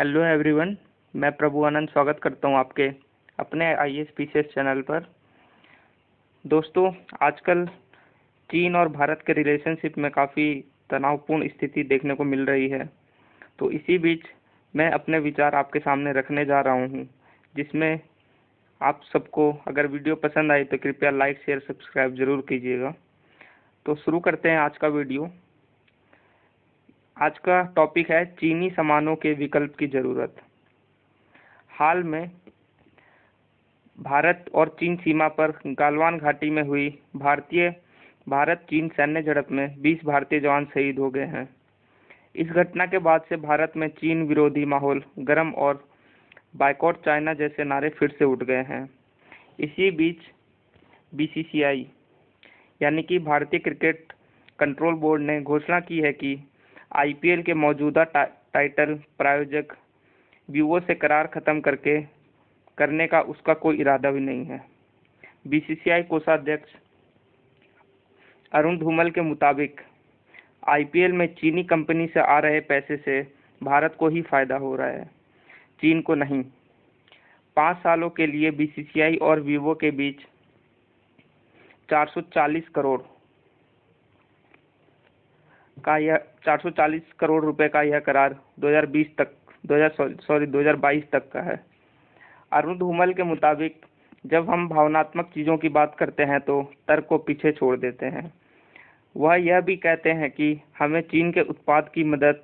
Hello everyone, मैं प्रभु आनंद स्वागत करता हूं आपके अपने ISPCS चैनल पर। दोस्तों, आजकल चीन और भारत के रिलेशनशिप में काफ़ी तनावपूर्ण स्थिति देखने को मिल रही है। तो इसी बीच मैं अपने विचार आपके सामने रखने जा रहा हूं, जिसमें आप सबको अगर वीडियो पसंद आई तो कृपया लाइक शेयर सब्सक्राइब जरूर कीजिएगा। तो शुरू करते हैं आज का वीडियो। आज का टॉपिक है चीनी सामानों के विकल्प की ज़रूरत। हाल में भारत और चीन सीमा पर गालवान घाटी में हुई भारत चीन सैन्य झड़प में 20 भारतीय जवान शहीद हो गए हैं। इस घटना के बाद से भारत में चीन विरोधी माहौल गर्म और बायकॉट चाइना जैसे नारे फिर से उठ गए हैं। इसी बीच BCCI यानी कि भारतीय क्रिकेट कंट्रोल बोर्ड ने घोषणा की है कि IPL के मौजूदा टाइटल प्रायोजक विवो से करार खत्म करने का उसका कोई इरादा भी नहीं है। BCCI कोषाध्यक्ष अरुण धूमल के मुताबिक IPL में चीनी कंपनी से आ रहे पैसे से भारत को ही फायदा हो रहा है, चीन को नहीं। 5 सालों के लिए BCCI और विवो के बीच 440 करोड़ रुपए का यह करार 2022 तक का है। अरुण धूमल के मुताबिक जब हम भावनात्मक चीज़ों की बात करते हैं तो तर्क को पीछे छोड़ देते हैं। वह यह भी कहते हैं कि हमें चीन के उत्पाद की मदद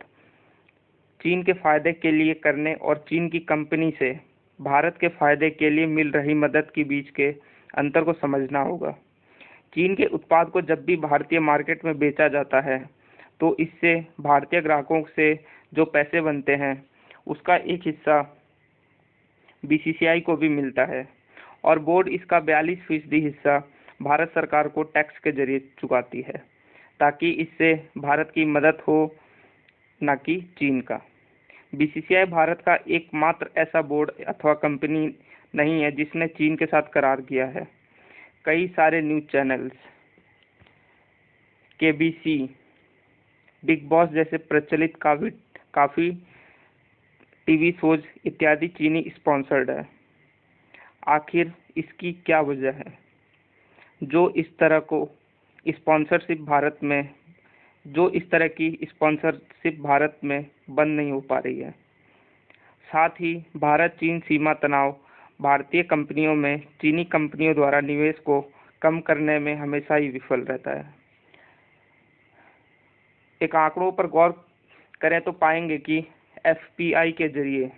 चीन के फायदे के लिए करने और चीन की कंपनी से भारत के फायदे के लिए मिल रही मदद के बीच के अंतर को समझना होगा। चीन के उत्पाद को जब भी भारतीय मार्केट में बेचा जाता है तो इससे भारतीय ग्राहकों से जो पैसे बनते हैं उसका एक हिस्सा BCCI को भी मिलता है और बोर्ड इसका 42% हिस्सा भारत सरकार को टैक्स के जरिए चुकाती है, ताकि इससे भारत की मदद हो, न कि चीन का। BCCI भारत का एकमात्र ऐसा बोर्ड अथवा कंपनी नहीं है जिसने चीन के साथ करार किया है। कई सारे news channels, KBC, big boss जैसे प्रचलित काफ़ी टीवी शोज इत्यादि चीनी स्पॉन्सर्ड है। आखिर इसकी क्या वजह है जो इस तरह की स्पॉन्सरशिप भारत में बंद नहीं हो पा रही है। साथ ही भारत चीन सीमा तनाव भारतीय कंपनियों में चीनी कंपनियों द्वारा निवेश को कम करने में हमेशा ही विफल रहता है। एक आंकड़ों पर गौर करें तो पाएंगे कि FPI के जरिए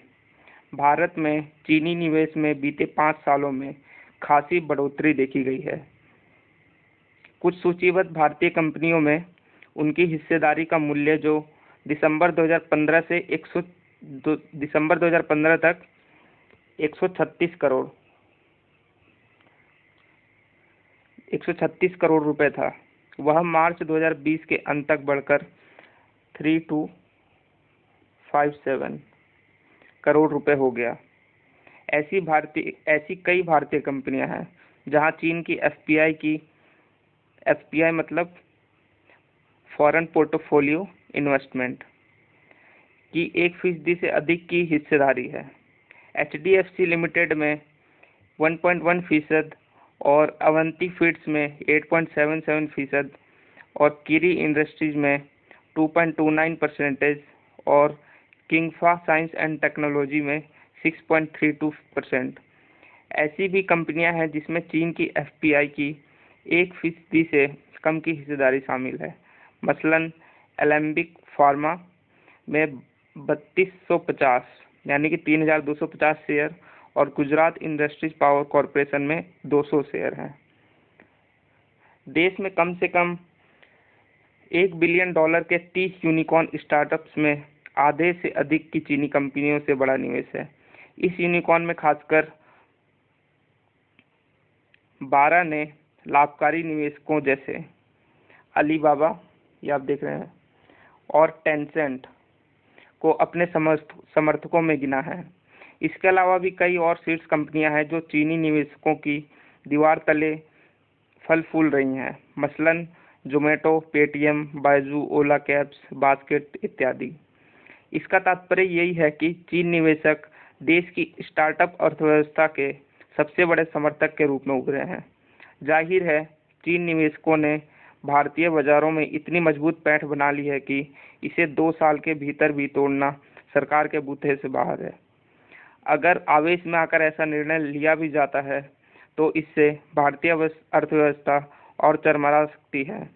भारत में चीनी निवेश में बीते 5 सालों में खासी बढ़ोतरी देखी गई है। कुछ सूचीबद्ध भारतीय कंपनियों में उनकी हिस्सेदारी का मूल्य जो दिसंबर 2015 तक 136 करोड़ रुपए था, वह मार्च 2020 के अंत तक बढ़कर 3257 करोड़ रुपए हो गया। ऐसी कई भारतीय कंपनियां हैं जहां चीन की FPI मतलब फॉरेन पोर्टफोलियो इन्वेस्टमेंट की 1% से अधिक की हिस्सेदारी है। HDFC लिमिटेड में 1.1% और अवंती फीड्स में 8.77% और किरी इंडस्ट्रीज में 2.29% और किंगफा साइंस एंड टेक्नोलॉजी में 6.32%। ऐसी भी कंपनियां हैं जिसमें चीन की FPI की 1% से कम की हिस्सेदारी शामिल है। मसलन एलेम्बिक फार्मा में 3250 यानी कि 3250 शेयर और गुजरात इंडस्ट्रीज पावर कॉरपोरेशन में 200 शेयर हैं। देश में कम से कम $1 बिलियन के 30 यूनिकॉर्न स्टार्टअप्स में आधे से अधिक की चीनी कंपनियों से बड़ा निवेश है। इस यूनिकॉर्न में खासकर 12 ने लाभकारी निवेशकों जैसे अलीबाबा, ये आप देख रहे हैं, और टेंसेंट को अपने समर्थकों में गिना है। इसके अलावा भी कई और शीर्ष कंपनियां हैं जो चीनी निवेशकों की दीवार तले फल फूल रही हैं, मसलन जोमेटो, पेटीएम, बायजू, ओला कैब्स, बास्केट इत्यादि। इसका तात्पर्य यही है कि चीन निवेशक देश की स्टार्टअप अर्थव्यवस्था के सबसे बड़े समर्थक के रूप में उभरे हैं। जाहिर है, चीन निवेशकों ने भारतीय बाजारों में इतनी मजबूत पैठ बना ली है कि इसे 2 साल के भीतर भी तोड़ना सरकार के बूते से बाहर है। अगर आवेश में आकर ऐसा निर्णय लिया भी जाता है तो इससे भारतीय अर्थव्यवस्था और चरमरा सकती है।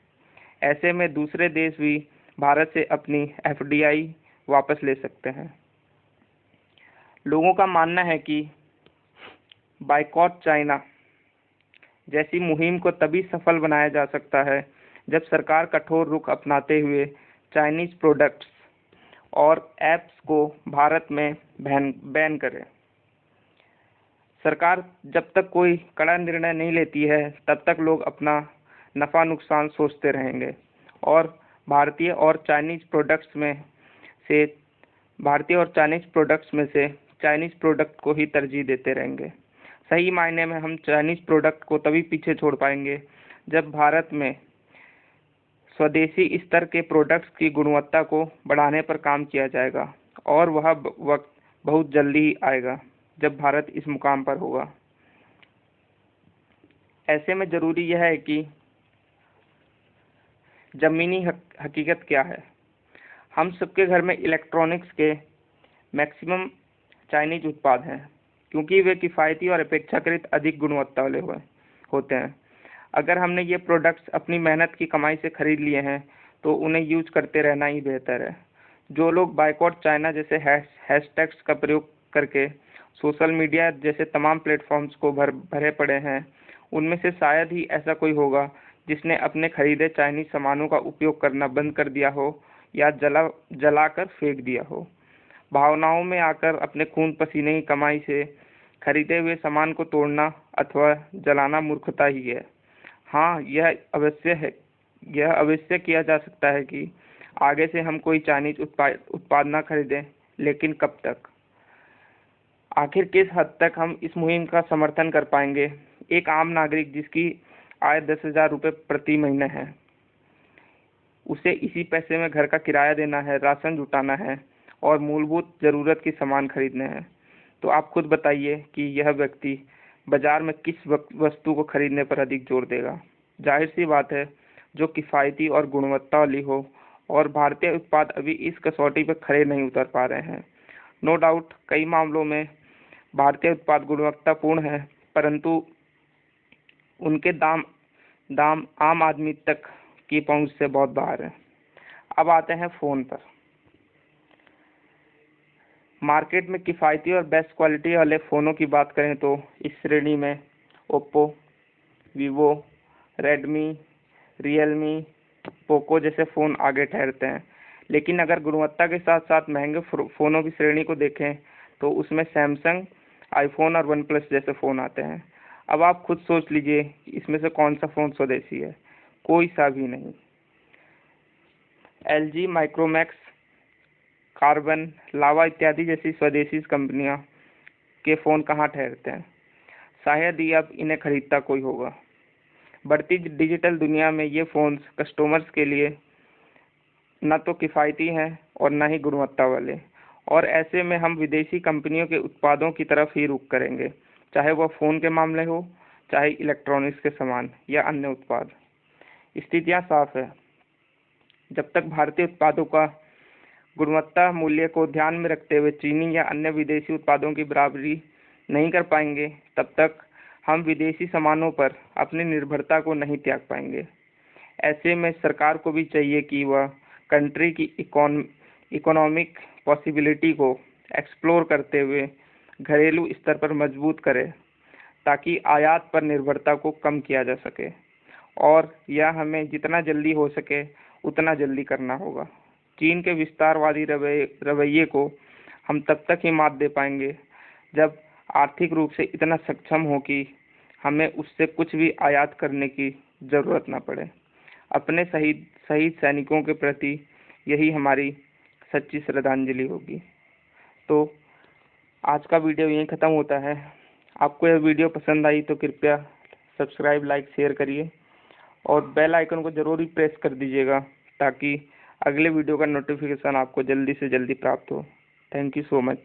ऐसे में दूसरे देश भी भारत से अपनी एफडीआई वापस ले सकते हैं। लोगों का मानना है कि बायकॉट चाइना जैसी मुहिम को तभी सफल बनाया जा सकता है जब सरकार कठोर रुख अपनाते हुए चाइनीज प्रोडक्ट्स और ऐप्स को भारत में बैन करे। सरकार जब तक कोई कड़ा निर्णय नहीं लेती है तब तक लोग अपना नफा नुकसान सोचते रहेंगे और भारतीय और चाइनीज प्रोडक्ट्स में से चाइनीज प्रोडक्ट को ही तरजीह देते रहेंगे। सही मायने में हम चाइनीज प्रोडक्ट को तभी पीछे छोड़ पाएंगे जब भारत में स्वदेशी स्तर के प्रोडक्ट्स की गुणवत्ता को बढ़ाने पर काम किया जाएगा और वह वक्त बहुत जल्दी ही आएगा जब भारत इस मुकाम पर होगा। ऐसे में जरूरी यह है कि जमीनी हकीकत क्या है। हम सबके घर में इलेक्ट्रॉनिक्स के मैक्सिमम चाइनीज उत्पाद हैं क्योंकि वे किफ़ायती और अपेक्षाकृत अधिक गुणवत्ता वाले होते हैं। अगर हमने ये प्रोडक्ट्स अपनी मेहनत की कमाई से खरीद लिए हैं तो उन्हें यूज करते रहना ही बेहतर है। जो लोग बायकॉट चाइना जैसे हैशटैग्स का प्रयोग करके सोशल मीडिया जैसे तमाम प्लेटफॉर्म्स को भरे पड़े हैं, उनमें से शायद ही ऐसा कोई होगा जिसने अपने खरीदे चाइनीज सामानों का उपयोग करना बंद कर दिया हो या जलाकर फेंक दिया हो। भावनाओं में आकर अपने खून पसीने की कमाई से खरीदे हुए सामान को तोड़ना अथवा जलाना मूर्खता ही है। हाँ, यह अवश्य किया जा सकता है कि आगे से हम कोई चाइनीज उत्पाद ना खरीदें, लेकिन कब तक? आखिर किस हद तक हम इस मुहिम का समर्थन कर पाएंगे? एक आम नागरिक जिसकी आय 10,000 रुपये प्रति महीने है, उसे इसी पैसे में घर का किराया देना है, राशन जुटाना है और मूलभूत जरूरत की सामान खरीदने हैं। तो आप खुद बताइए कि यह व्यक्ति बाजार में किस वस्तु को खरीदने पर अधिक जोर देगा। जाहिर सी बात है, जो किफ़ायती और गुणवत्ता वाली हो, और भारतीय उत्पाद अभी इस कसौटी पर खरे नहीं उतर पा रहे हैं। नो डाउट कई मामलों में भारतीय उत्पाद गुणवत्तापूर्ण है, परंतु उनके दाम आम आदमी तक की पहुंच से बहुत बाहर है। अब आते हैं फ़ोन पर। मार्केट में किफ़ायती और बेस्ट क्वालिटी वाले फ़ोनों की बात करें तो इस श्रेणी में Oppo, Vivo, Redmi, Realme, Poco जैसे फ़ोन आगे ठहरते हैं। लेकिन अगर गुणवत्ता के साथ साथ महंगे फ़ोनों की श्रेणी को देखें तो उसमें सैमसंग, आईफोन और वन प्लस जैसे फ़ोन आते हैं। अब आप खुद सोच लीजिए कि इसमें से कौन सा फ़ोन स्वदेशी है? कोई सा भी नहीं। एलजी, माइक्रोमैक्स, कार्बन, लावा इत्यादि जैसी स्वदेशी कंपनियां के फ़ोन कहाँ ठहरते हैं? शायद ही अब इन्हें खरीदता कोई होगा। बढ़ती डिजिटल दुनिया में ये फ़ोन्स कस्टमर्स के लिए न तो किफ़ायती हैं और न ही गुणवत्ता वाले, और ऐसे में हम विदेशी कंपनियों के उत्पादों की तरफ ही रुख करेंगे, चाहे वह फ़ोन के मामले हो, चाहे इलेक्ट्रॉनिक्स के सामान या अन्य उत्पाद। स्थितियाँ साफ है, जब तक भारतीय उत्पादों का गुणवत्ता मूल्य को ध्यान में रखते हुए चीनी या अन्य विदेशी उत्पादों की बराबरी नहीं कर पाएंगे, तब तक हम विदेशी सामानों पर अपनी निर्भरता को नहीं त्याग पाएंगे। ऐसे में सरकार को भी चाहिए कि वह कंट्री की इकोनॉमिक पॉसिबिलिटी को एक्सप्लोर करते हुए घरेलू स्तर पर मजबूत करे, ताकि आयात पर निर्भरता को कम किया जा सके, और यह हमें जितना जल्दी हो सके उतना जल्दी करना होगा। चीन के विस्तारवादी रवैये को हम तब तक ही मात दे पाएंगे जब आर्थिक रूप से इतना सक्षम हो कि हमें उससे कुछ भी आयात करने की ज़रूरत न पड़े। अपने शहीद सैनिकों के प्रति यही हमारी सच्ची श्रद्धांजलि होगी। तो आज का वीडियो यहीं ख़त्म होता है। आपको यह वीडियो पसंद आई तो कृपया सब्सक्राइब, लाइक, शेयर करिए और बेल आइकन को ज़रूर ही प्रेस कर दीजिएगा, ताकि अगले वीडियो का नोटिफिकेशन आपको जल्दी से जल्दी प्राप्त हो। Thank you so much.